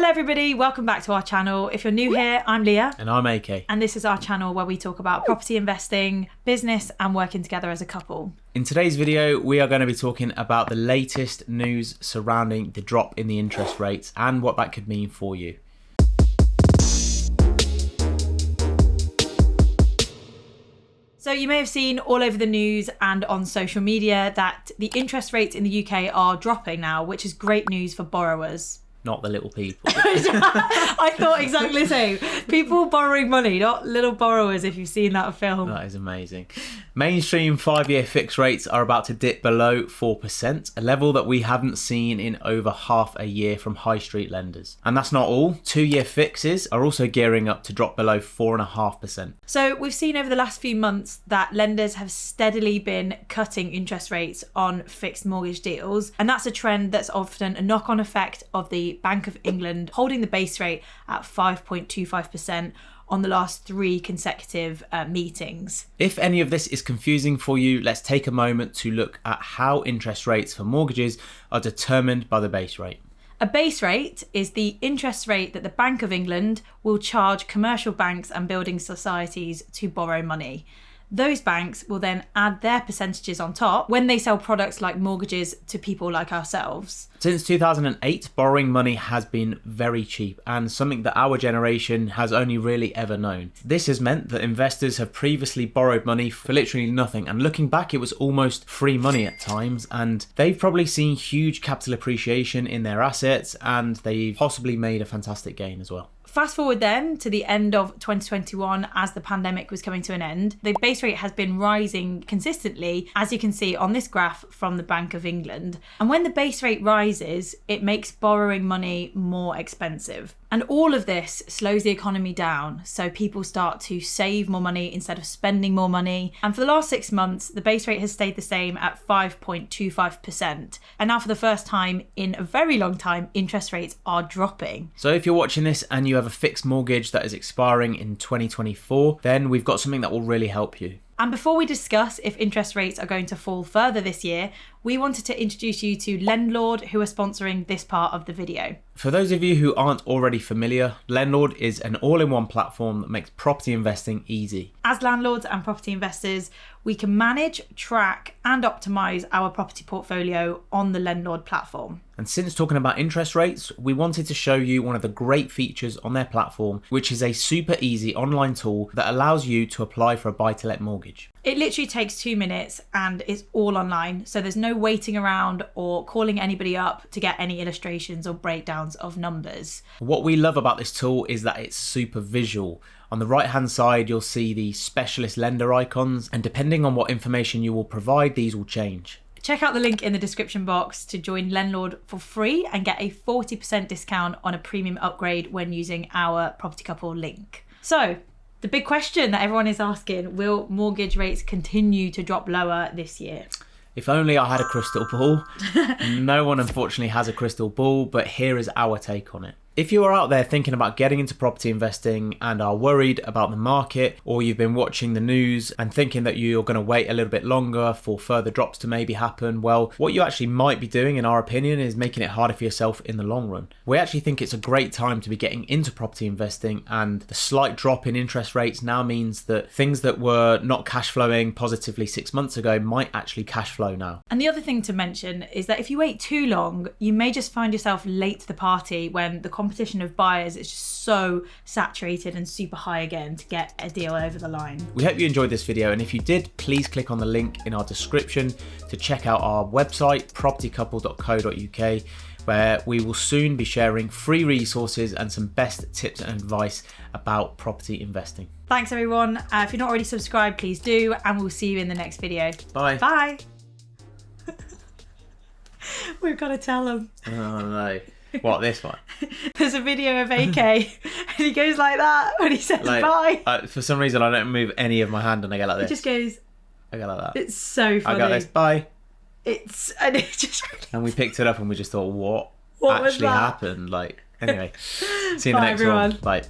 Hello everybody, welcome back to our channel. If you're new here, I'm Lia. And I'm AK. And this is our channel where we talk about property investing, business and working together as a couple. In today's video, we are going to be talking about the latest news surrounding the drop in the interest rates and what that could mean for you. So you may have seen all over the news and on social media that the interest rates in the UK are dropping now, which is great news for borrowers. Not the little people. I thought exactly the same. People borrowing money, not little borrowers, if you've seen that film. That is amazing. Mainstream 5-year fixed rates are about to dip below 4%, a level that we haven't seen in over half a year from high street lenders. And that's not all. 2-year fixes are also gearing up to drop below 4.5%. So we've seen over the last few months that lenders have steadily been cutting interest rates on fixed mortgage deals. And that's a trend that's often a knock-on effect of the Bank of England holding the base rate at 5.25% on the last 3 consecutive meetings. If any of this is confusing for you, let's take a moment to look at how interest rates for mortgages are determined by the base rate. A base rate is the interest rate that the Bank of England will charge commercial banks and building societies to borrow money. Those banks will then add their percentages on top when they sell products like mortgages to people like ourselves. Since 2008, borrowing money has been very cheap and something that our generation has only really ever known. This has meant that investors have previously borrowed money for literally nothing, and looking back, it was almost free money at times, and they've probably seen huge capital appreciation in their assets, and they've possibly made a fantastic gain as well. Fast forward then to the end of 2021 as the pandemic was coming to an end. The base rate has been rising consistently, as you can see on this graph from the Bank of England. And when the base rate rises, it makes borrowing money more expensive. And all of this slows the economy down, so people start to save more money instead of spending more money. And for the last 6 months, the base rate has stayed the same at 5.25%. And now for the first time in a very long time, interest rates are dropping. So if you're watching this and you have a fixed mortgage that is expiring in 2024, then we've got something that will really help you. And before we discuss if interest rates are going to fall further this year, we wanted to introduce you to Lendlord, who are sponsoring this part of the video. For those of you who aren't already familiar, Lendlord is an all-in-one platform that makes property investing easy. As landlords and property investors, we can manage, track and optimise our property portfolio on the Lendlord platform. And since talking about interest rates, we wanted to show you one of the great features on their platform, which is a super easy online tool that allows you to apply for a buy-to-let mortgage. It literally takes 2 minutes and it's all online, so there's no waiting around or calling anybody up to get any illustrations or breakdowns of numbers. What we love about this tool is that it's super visual. On the right hand side, you'll see the specialist lender icons, and depending on what information you will provide, these will change. Check out the link in the description box to join Lendlord for free and get a 40% discount on a premium upgrade when using our Property Couple link. So, the big question that everyone is asking, will mortgage rates continue to drop lower this year? If only I had a crystal ball. No one unfortunately has a crystal ball, but here is our take on it. If you are out there thinking about getting into property investing and are worried about the market, or you've been watching the news and thinking that you're going to wait a little bit longer for further drops to maybe happen, well, what you actually might be doing, in our opinion, is making it harder for yourself in the long run. We actually think it's a great time to be getting into property investing, and the slight drop in interest rates now means that things that were not cash flowing positively 6 months ago might actually cash flow now. And the other thing to mention is that if you wait too long, you may just find yourself late to the party when the competition of buyers is just so saturated and super high again to get a deal over the line. We hope you enjoyed this video, and if you did, please click on the link in our description to check out our website, propertycouple.co.uk, where we will soon be sharing free resources and some best tips and advice about property investing. Thanks everyone. If you're not already subscribed, please do, and we'll see you in the next video. Bye. Bye. We've got to tell them. Oh no. What, this one? There's a video of AK and he goes like that when he says bye. For some reason I don't move any of my hand and I go like this. He just goes. I go like that. It's so funny. I got this. Bye. And it just. And we picked it up and we just thought, what actually happened? Like, anyway. See you in the next everyone. one. Bye.